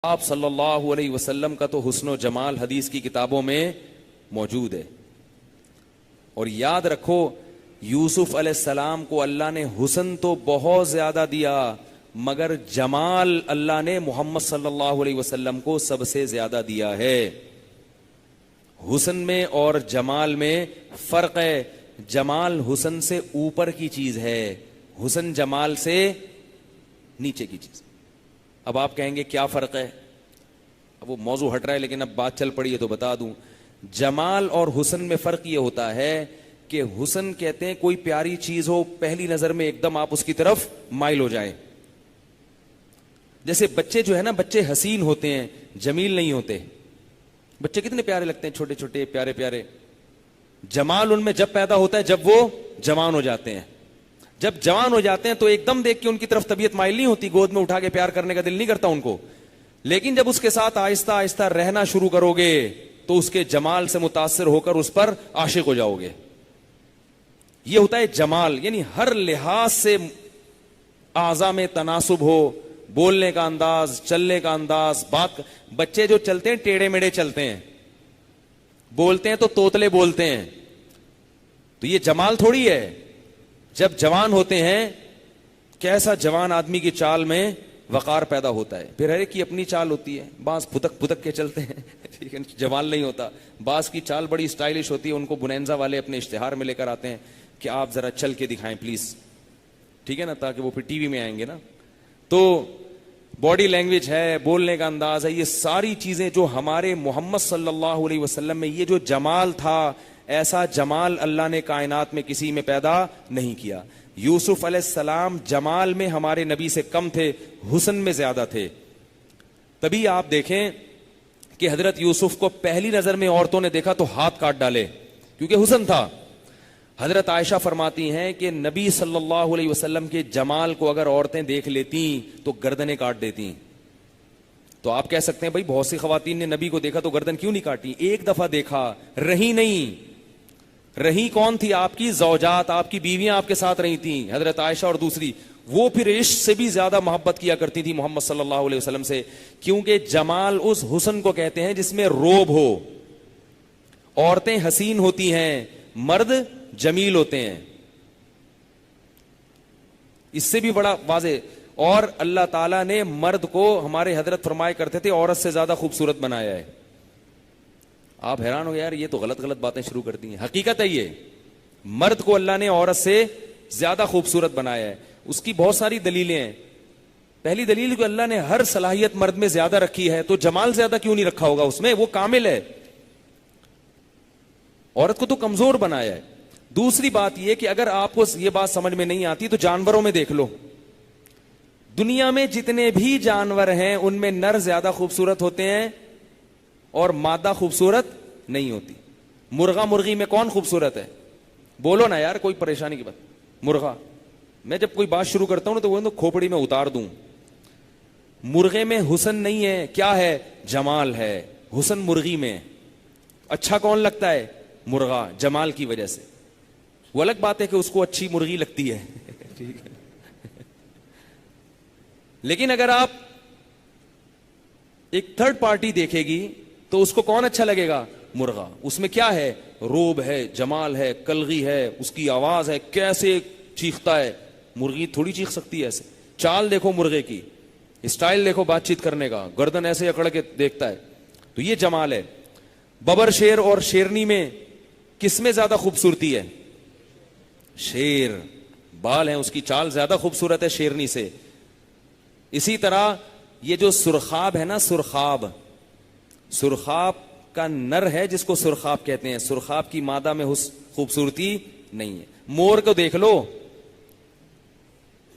آپ صلی اللہ علیہ وسلم کا تو حسن و جمال حدیث کی کتابوں میں موجود ہے. اور یاد رکھو یوسف علیہ السلام کو اللہ نے حسن تو بہت زیادہ دیا مگر جمال اللہ نے محمد صلی اللہ علیہ وسلم کو سب سے زیادہ دیا ہے. حسن میں اور جمال میں فرق ہے. جمال حسن سے اوپر کی چیز ہے, حسن جمال سے نیچے کی چیز. اب آپ کہیں گے کیا فرق ہے؟ اب وہ موضوع ہٹ رہا ہے لیکن اب بات چل پڑی ہے تو بتا دوں. جمال اور حسن میں فرق یہ ہوتا ہے کہ حسن کہتے ہیں کوئی پیاری چیز ہو, پہلی نظر میں ایک دم آپ اس کی طرف مائل ہو جائیں. جیسے بچے جو ہے نا, بچے حسین ہوتے ہیں, جمیل نہیں ہوتے. بچے کتنے پیارے لگتے ہیں, چھوٹے چھوٹے پیارے پیارے. جمال ان میں جب پیدا ہوتا ہے جب وہ جوان ہو جاتے ہیں. جب جوان ہو جاتے ہیں تو ایک دم دیکھ کے ان کی طرف طبیعت مائل نہیں ہوتی, گود میں اٹھا کے پیار کرنے کا دل نہیں کرتا ان کو. لیکن جب اس کے ساتھ آہستہ آہستہ رہنا شروع کرو گے تو اس کے جمال سے متاثر ہو کر اس پر عاشق ہو جاؤ گے. یہ ہوتا ہے جمال, یعنی ہر لحاظ سے اعضاء میں تناسب ہو, بولنے کا انداز, چلنے کا انداز, بات. بچے جو چلتے ہیں ٹیڑے میڑے چلتے ہیں, بولتے ہیں تو توتلے بولتے ہیں, تو یہ جمال تھوڑی ہے. جب جوان ہوتے ہیں, کیسا جوان آدمی کی چال میں وقار پیدا ہوتا ہے. پھر ہر ایک کی اپنی چال ہوتی ہے. بعض پھتک پھتک کے چلتے ہیں ٹھیک ہے, جمال نہیں ہوتا. بعض کی چال بڑی اسٹائلش ہوتی ہے, ان کو بنینزا والے اپنے اشتہار میں لے کر آتے ہیں کہ آپ ذرا چل کے دکھائیں پلیز, ٹھیک ہے نا, تاکہ وہ پھر ٹی وی میں آئیں گے نا. تو باڈی لینگویج ہے, بولنے کا انداز ہے, یہ ساری چیزیں جو ہمارے محمد صلی اللہ علیہ وسلم میں یہ جو جمال تھا, ایسا جمال اللہ نے کائنات میں کسی میں پیدا نہیں کیا. یوسف علیہ السلام جمال میں ہمارے نبی سے کم تھے, حسن میں زیادہ تھے. تبھی آپ دیکھیں کہ حضرت یوسف کو پہلی نظر میں عورتوں نے دیکھا تو ہاتھ کاٹ ڈالے, کیونکہ حسن تھا. حضرت عائشہ فرماتی ہیں کہ نبی صلی اللہ علیہ وسلم کے جمال کو اگر عورتیں دیکھ لیتی تو گردنیں کاٹ دیتی. تو آپ کہہ سکتے ہیں بھائی بہت سی خواتین نے نبی کو دیکھا تو گردن کیوں نہیں کاٹی؟ ایک دفعہ دیکھا, رہی نہیں. رہی کون تھی؟ آپ کی زوجات, آپ کی بیویاں آپ کے ساتھ رہی تھیں, حضرت عائشہ اور دوسری. وہ پھر عشق سے بھی زیادہ محبت کیا کرتی تھی محمد صلی اللہ علیہ وسلم سے, کیونکہ جمال اس حسن کو کہتے ہیں جس میں روب ہو. عورتیں حسین ہوتی ہیں, مرد جمیل ہوتے ہیں. اس سے بھی بڑا واضح. اور اللہ تعالیٰ نے مرد کو, ہمارے حضرت فرمایا کرتے تھے, عورت سے زیادہ خوبصورت بنایا ہے. آپ حیران ہو یار, یہ تو غلط غلط باتیں شروع کر دی ہیں. حقیقت ہے یہ, مرد کو اللہ نے عورت سے زیادہ خوبصورت بنایا ہے. اس کی بہت ساری دلیلیں ہیں. پہلی دلیل کہ اللہ نے ہر صلاحیت مرد میں زیادہ رکھی ہے, تو جمال زیادہ کیوں نہیں رکھا ہوگا اس میں؟ وہ کامل ہے. عورت کو تو کمزور بنایا ہے. دوسری بات یہ کہ اگر آپ کو یہ بات سمجھ میں نہیں آتی تو جانوروں میں دیکھ لو. دنیا میں جتنے بھی جانور ہیں ان میں نر زیادہ خوبصورت ہوتے ہیں اور مادہ خوبصورت نہیں ہوتی. مرغا مرغی میں کون خوبصورت ہے؟ بولو نا یار, کوئی پریشانی کی بات. مرغا, میں جب کوئی بات شروع کرتا ہوں نا تو وہ کھوپڑی میں اتار دوں. مرغے میں حسن نہیں ہے, کیا ہے؟ جمال ہے. حسن مرغی میں. اچھا کون لگتا ہے؟ مرغا, جمال کی وجہ سے. وہ الگ بات ہے کہ اس کو اچھی مرغی لگتی ہے ٹھیک ہے. لیکن اگر آپ ایک تھرڈ پارٹی دیکھے گی تو اس کو کون اچھا لگے گا؟ مرغا. اس میں کیا ہے؟ روب ہے, جمال ہے, کلغی ہے, اس کی آواز ہے, کیسے چیختا ہے. مرغی تھوڑی چیخ سکتی ہے ایسے. چال دیکھو مرغے کی, اسٹائل دیکھو بات چیت کرنے کا, گردن ایسے اکڑ کے دیکھتا ہے. تو یہ جمال ہے. ببر شیر اور شیرنی میں کس میں زیادہ خوبصورتی ہے؟ شیر. بال ہیں, اس کی چال زیادہ خوبصورت ہے شیرنی سے. اسی طرح یہ جو سرخاب ہے نا, سرخاب, سرخاب کا نر ہے جس کو سرخاب کہتے ہیں. سرخاب کی مادہ میں خوبصورتی نہیں ہے. مور کو دیکھ لو,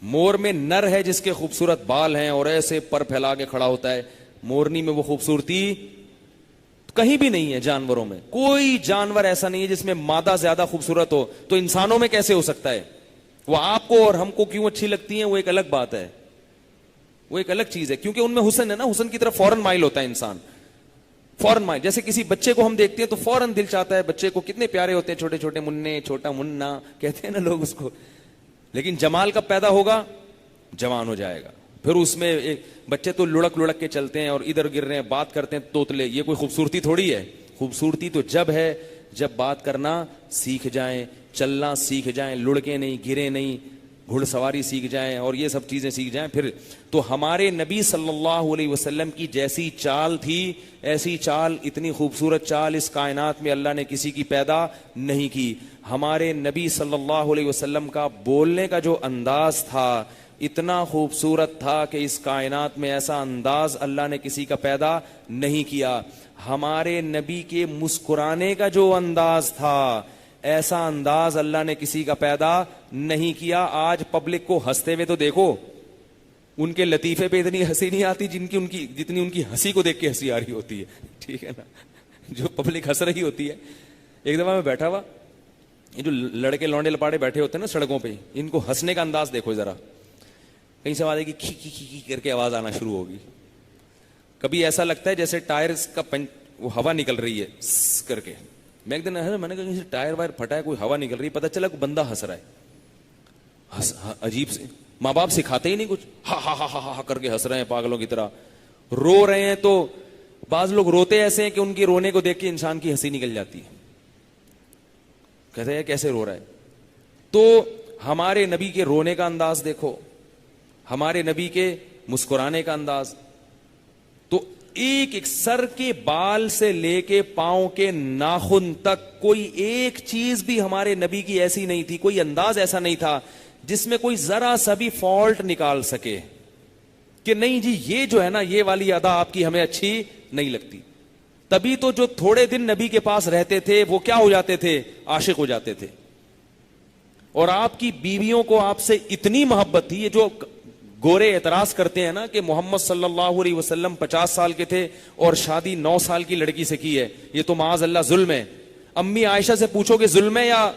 مور میں نر ہے جس کے خوبصورت بال ہیں اور ایسے پر پھیلا کے کھڑا ہوتا ہے. مورنی میں وہ خوبصورتی کہیں بھی نہیں ہے. جانوروں میں کوئی جانور ایسا نہیں ہے جس میں مادہ زیادہ خوبصورت ہو. تو انسانوں میں کیسے ہو سکتا ہے؟ وہ آپ کو اور ہم کو کیوں اچھی لگتی ہیں وہ ایک الگ بات ہے, وہ ایک الگ چیز ہے, کیونکہ ان میں حسن ہے نا. حسن کی طرف فوراً مائل ہوتا ہے انسان, فوراً مائل. جیسے کسی بچے کو ہم دیکھتے ہیں تو فوراً دل چاہتا ہے, بچے کو کتنے پیارے ہوتے ہیں, چھوٹے چھوٹے مننے, چھوٹا منا کہتے ہیں نا لوگ اس کو. لیکن جمال کب پیدا ہوگا؟ جوان ہو جائے گا. پھر اس میں بچے تو لڑک لڑک کے چلتے ہیں اور ادھر گر رہے ہیں، بات کرتے ہیں توتلے. یہ کوئی خوبصورتی تھوڑی ہے. خوبصورتی تو جب ہے جب بات کرنا سیکھ جائیں، چلنا سیکھ جائیں، لڑکے نہیں، گرے نہیں، گھڑ سواری سیکھ جائیں اور یہ سب چیزیں سیکھ جائیں. پھر تو ہمارے نبی صلی اللہ علیہ وسلم کی جیسی چال تھی، ایسی چال، اتنی خوبصورت چال اس کائنات میں اللہ نے کسی کی پیدا نہیں کی. ہمارے نبی صلی اللہ علیہ وسلم کا بولنے کا جو انداز تھا اتنا خوبصورت تھا کہ اس کائنات میں ایسا انداز اللہ نے کسی کا پیدا نہیں کیا. ہمارے نبی کے مسکرانے کا جو انداز تھا ایسا انداز اللہ نے کسی کا پیدا نہیں کیا. آج پبلک کو ہنستے ہوئے تو دیکھو، ان کے لطیفے پہ اتنی ہنسی نہیں آتی جتنی ان کی ہنسی کو دیکھ کے ہنسی آ رہی ہوتی ہے. ٹھیک ہے نا، جو پبلک ہنس رہی ہوتی ہے. ایک دفعہ میں بیٹھا ہوا، یہ جو لڑکے لونڈے لپاڑے بیٹھے ہوتے ہیں نا سڑکوں پہ، ان کو ہنسنے کا انداز دیکھو ذرا. کہیں سے آواز آئے گی کھی کھی کھی کر کے آواز آنا شروع ہوگی. کبھی ایسا لگتا ہے جیسے ٹائر کا وہ ہوا نکل رہی ہے کر کے. میں ایک دن میں نے کہا ٹائر وائر پھٹا ہے، کوئی ہوا نکل رہی ہے، پتہ چلا کوئی بندہ ہنس رہا ہے. عجیب سے ماں باپ سکھاتے ہی نہیں کچھ، ہا ہا ہا ہا کر کے ہنس رہے ہیں پاگلوں کی طرح. رو رہے ہیں تو بعض لوگ روتے ایسے ہیں کہ ان کے رونے کو دیکھ کے انسان کی ہنسی نکل جاتی ہے. کہتے ہیں کیسے رو رہا ہے. تو ہمارے نبی کے رونے کا انداز دیکھو، ہمارے نبی کے مسکرانے کا انداز. تو ایک ایک سر کے بال سے لے کے پاؤں کے ناخن تک کوئی ایک چیز بھی ہمارے نبی کی ایسی نہیں تھی، کوئی انداز ایسا نہیں تھا جس میں کوئی ذرا سا بھی فالٹ نکال سکے کہ نہیں جی یہ جو ہے نا یہ والی ادا آپ کی ہمیں اچھی نہیں لگتی. تبھی تو جو تھوڑے دن نبی کے پاس رہتے تھے وہ کیا ہو جاتے تھے؟ عاشق ہو جاتے تھے. اور آپ کی بیویوں کو آپ سے اتنی محبت تھی. یہ جو گورے اعتراض کرتے ہیں نا کہ محمد صلی اللہ علیہ وسلم 50 سال کے تھے اور شادی 9 سال کی لڑکی سے کی ہے، یہ تو معاذ اللہ ظلم ہے. امی عائشہ سے پوچھو کہ ظلم ہے یا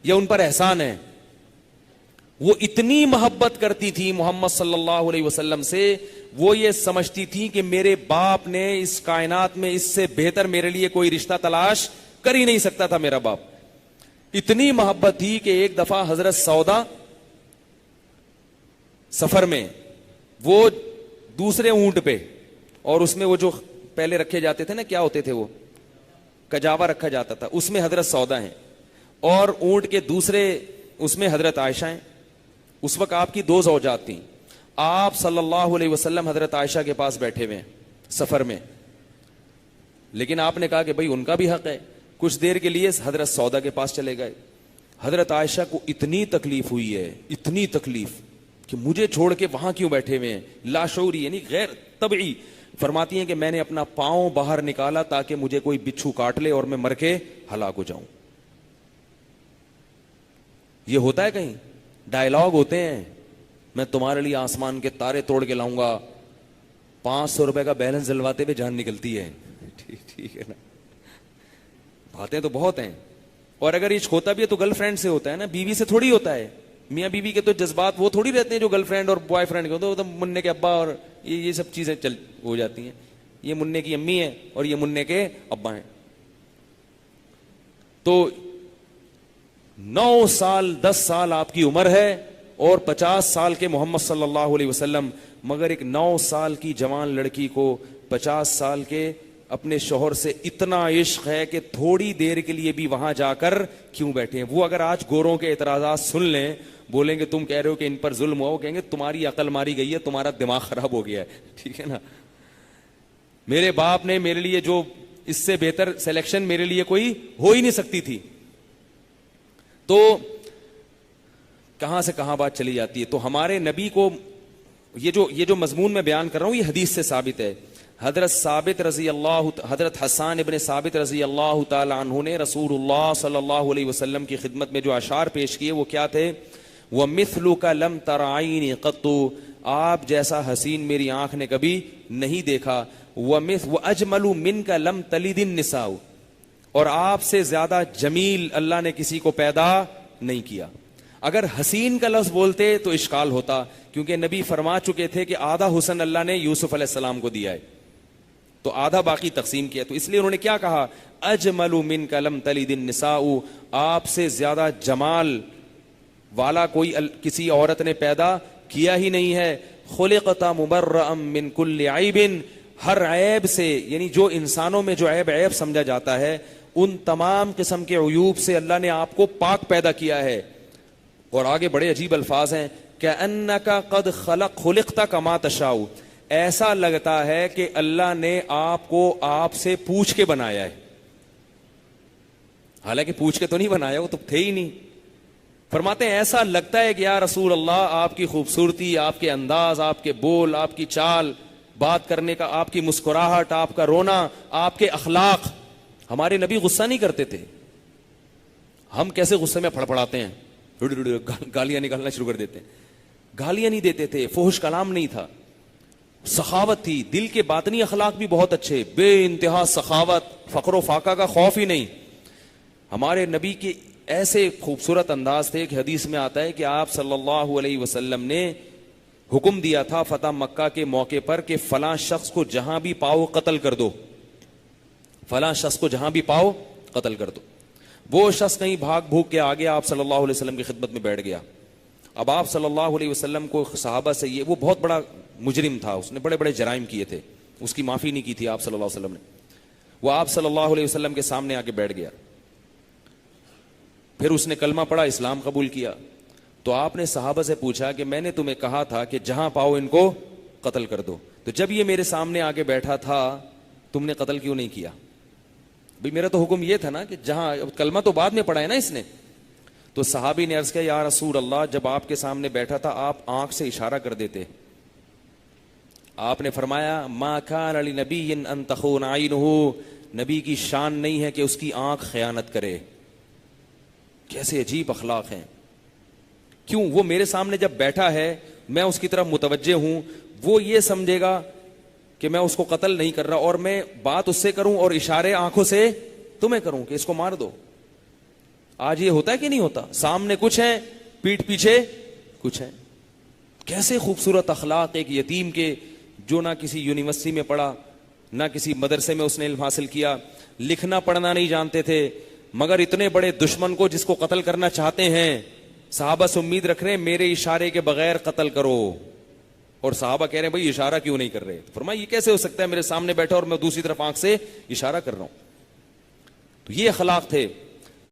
ان پر احسان ہے. وہ اتنی محبت کرتی تھی محمد صلی اللہ علیہ وسلم سے، وہ یہ سمجھتی تھی کہ میرے باپ نے اس کائنات میں اس سے بہتر میرے لیے کوئی رشتہ تلاش کر ہی نہیں سکتا تھا میرا باپ. اتنی محبت تھی کہ ایک دفعہ حضرت سودا سفر میں، وہ دوسرے اونٹ پہ، اور اس میں وہ جو پہلے رکھے جاتے تھے نا، کیا ہوتے تھے وہ کجاوا رکھا جاتا تھا، اس میں حضرت سودا ہیں، اور اونٹ کے دوسرے اس میں حضرت عائشہ ہیں. اس وقت آپ کی 2 زوجات تھیں. آپ صلی اللہ علیہ وسلم حضرت عائشہ کے پاس بیٹھے ہوئے سفر میں، لیکن آپ نے کہا کہ بھائی ان کا بھی حق ہے. کچھ دیر کے لیے حضرت سودا کے پاس چلے گئے. حضرت عائشہ کو اتنی تکلیف ہوئی ہے، اتنی تکلیف کہ مجھے چھوڑ کے وہاں کیوں بیٹھے ہوئے ہیں. لاشعوری یعنی غیر طبعی فرماتی ہیں کہ میں نے اپنا پاؤں باہر نکالا تاکہ مجھے کوئی بچھو کاٹ لے اور میں مر کے ہلاک ہو جاؤں. یہ ہوتا ہے کہیں؟ ڈائلاگ ہوتے ہیں، میں تمہارے لیے آسمان کے تارے توڑ کے لاؤں گا، 500 روپے کا بیلنس جلواتے ہوئے جان نکلتی ہے. ٹھیک ہے نا، باتیں تو بہت ہیں. اور اگر عشق ہوتا بھی ہے تو گرل فرینڈ سے ہوتا ہے نا، بیوی سے تھوڑی ہوتا ہے. میاں بیوی کے تو جذبات وہ تھوڑی رہتے ہیں جو گرل فرینڈ اور بوائے فرینڈ کے ہوتے ہیں. وہ تو منع کے ابا اور یہ سب چیزیں چل ہو جاتی ہیں. یہ منع کی امی ہے اور یہ منع کے ابا ہیں. تو 9 سال 10 سال آپ کی عمر ہے اور 50 سال کے محمد صلی اللہ علیہ وسلم، مگر ایک 9 سال کی جوان لڑکی کو 50 سال کے اپنے شوہر سے اتنا عشق ہے کہ تھوڑی دیر کے لیے بھی وہاں جا کر کیوں بیٹھے ہیں. وہ اگر آج گوروں کے اعتراضات سن لیں، بولیں گے تم کہہ رہے ہو کہ ان پر ظلم ہوا، وہ کہیں گے تمہاری عقل ماری گئی ہے، تمہارا دماغ خراب ہو گیا ہے. ٹھیک ہے نا، میرے باپ نے میرے لیے جو اس سے بہتر سلیکشن میرے لیے کوئی ہو ہی نہیں سکتی تھی. تو کہاں سے کہاں بات چلی جاتی ہے. تو ہمارے نبی کو یہ جو مضمون میں بیان کر رہا ہوں یہ حدیث سے ثابت ہے. حضرت حسان ابن ثابت رضی اللہ تعالی عنہ نے رسول اللہ صلی اللہ علیہ وسلم کی خدمت میں جو اشعار پیش کیے وہ کیا تھے؟ وَمِثْلُكَ لَمْ تَرَ عَيْنِي قَطُّ، آپ جیسا حسین میری آنکھ نے کبھی نہیں دیکھا. وَأَجْمَلُ مِنْكَ لَمْ تَلِدِ النِّسَاءُ، اور آپ سے زیادہ جمیل اللہ نے کسی کو پیدا نہیں کیا. اگر حسین کا لفظ بولتے تو اشکال ہوتا، کیونکہ نبی فرما چکے تھے کہ آدھا حسن اللہ نے یوسف علیہ السلام کو دیا ہے تو آدھا باقی تقسیم کیا. تو اس لیے انہوں نے کیا کہا؟ اجمل منک لم تلد النساء، آپ سے زیادہ جمال والا کوئی کسی عورت نے پیدا کیا ہی نہیں ہے. خلقت مبرأ من کل عیب، ہر عیب سے، یعنی جو انسانوں میں جو عیب سمجھا جاتا ہے ان تمام قسم کے عیوب سے اللہ نے آپ کو پاک پیدا کیا ہے. اور آگے بڑے عجیب الفاظ ہیں کَأَنَّكَ قَدْ خُلِقْتَ كَمَا تَشَاءُ، ایسا لگتا ہے کہ اللہ نے آپ کو آپ سے پوچھ کے بنایا ہے. حالانکہ پوچھ کے تو نہیں بنایا، وہ تو تھے ہی نہیں. فرماتے ہیں ایسا لگتا ہے کہ یا رسول اللہ آپ کی خوبصورتی، آپ کے انداز، آپ کے بول، آپ کی چال بات کرنے کا، آپ کی مسکراہٹ، آپ کا رونا، آپ کے اخلاق. ہمارے نبی غصہ نہیں کرتے تھے. ہم کیسے غصے میں پھڑپڑاتے ہیں، گالیاں نکالنا شروع کر دیتے ہیں. گالیاں نہیں دیتے تھے، فحش کلام نہیں تھا، سخاوت تھی. دل کے باطنی اخلاق بھی بہت اچھے، بے انتہا سخاوت، فقر و فاقہ کا خوف ہی نہیں. ہمارے نبی کے ایسے خوبصورت انداز تھے کہ حدیث میں آتا ہے کہ آپ صلی اللہ علیہ وسلم نے حکم دیا تھا فتح مکہ کے موقع پر کہ فلاں شخص کو جہاں بھی پاؤ قتل کر دو، فلاں شخص کو جہاں بھی پاؤ قتل کر دو. وہ شخص کہیں بھاگ بھوگ کے آگے آپ صلی اللہ علیہ وسلم کی خدمت میں بیٹھ گیا. اب آپ صلی اللہ علیہ وسلم کو صحابہ سے وہ بہت بڑا مجرم تھا، اس نے بڑے بڑے جرائم کیے تھے، اس کی معافی نہیں کی تھی آپ صلی اللہ علیہ وسلم نے. وہ آپ صلی اللہ علیہ وسلم کے سامنے آ کے بیٹھ گیا. پھر اس نے کلمہ پڑھا، اسلام قبول کیا. تو آپ نے صحابہ سے پوچھا کہ میں نے تمہیں کہا تھا کہ جہاں پاؤ ان کو قتل کر دو، تو جب یہ میرے سامنے آ کے بیٹھا تھا تم نے قتل کیوں نہیں کیا؟ بھئی میرا تو حکم یہ تھا نا کہ جہاں، کلمہ تو بعد میں پڑھا ہے نا اس نے. تو صحابی نے عرض کیا یا رسول اللہ جب آپ کے سامنے بیٹھا تھا آپ آنکھ سے اشارہ کر دیتے. آپ نے فرمایا ما کان لنبی ان تخون عینہ، نبی کی شان نہیں ہے کہ اس کی آنکھ خیانت کرے. کیسے عجیب اخلاق ہیں. کیوں؟ وہ میرے سامنے جب بیٹھا ہے میں اس کی طرف متوجہ ہوں، وہ یہ سمجھے گا کہ میں اس کو قتل نہیں کر رہا، اور میں بات اس سے کروں اور اشارے آنکھوں سے تمہیں کروں کہ اس کو مار دو. آج یہ ہوتا ہے کہ نہیں ہوتا؟ سامنے کچھ ہے، پیٹھ پیچھے کچھ ہے. کیسے خوبصورت اخلاق ایک یتیم کے، جو نہ کسی یونیورسٹی میں پڑھا نہ کسی مدرسے میں اس نے علم حاصل کیا، لکھنا پڑھنا نہیں جانتے تھے، مگر اتنے بڑے دشمن کو جس کو قتل کرنا چاہتے ہیں صحابہ سے امید رکھ رہے ہیں میرے اشارے کے بغیر قتل کرو. اور صحابہ کہہ رہے ہیں بھائی اشارہ کیوں نہیں کر رہے؟ فرمایا یہ کیسے ہو سکتا ہے، میرے سامنے بیٹھا اور میں دوسری طرف آنکھ سے اشارہ کر رہا ہوں. تو یہ اخلاق تھے.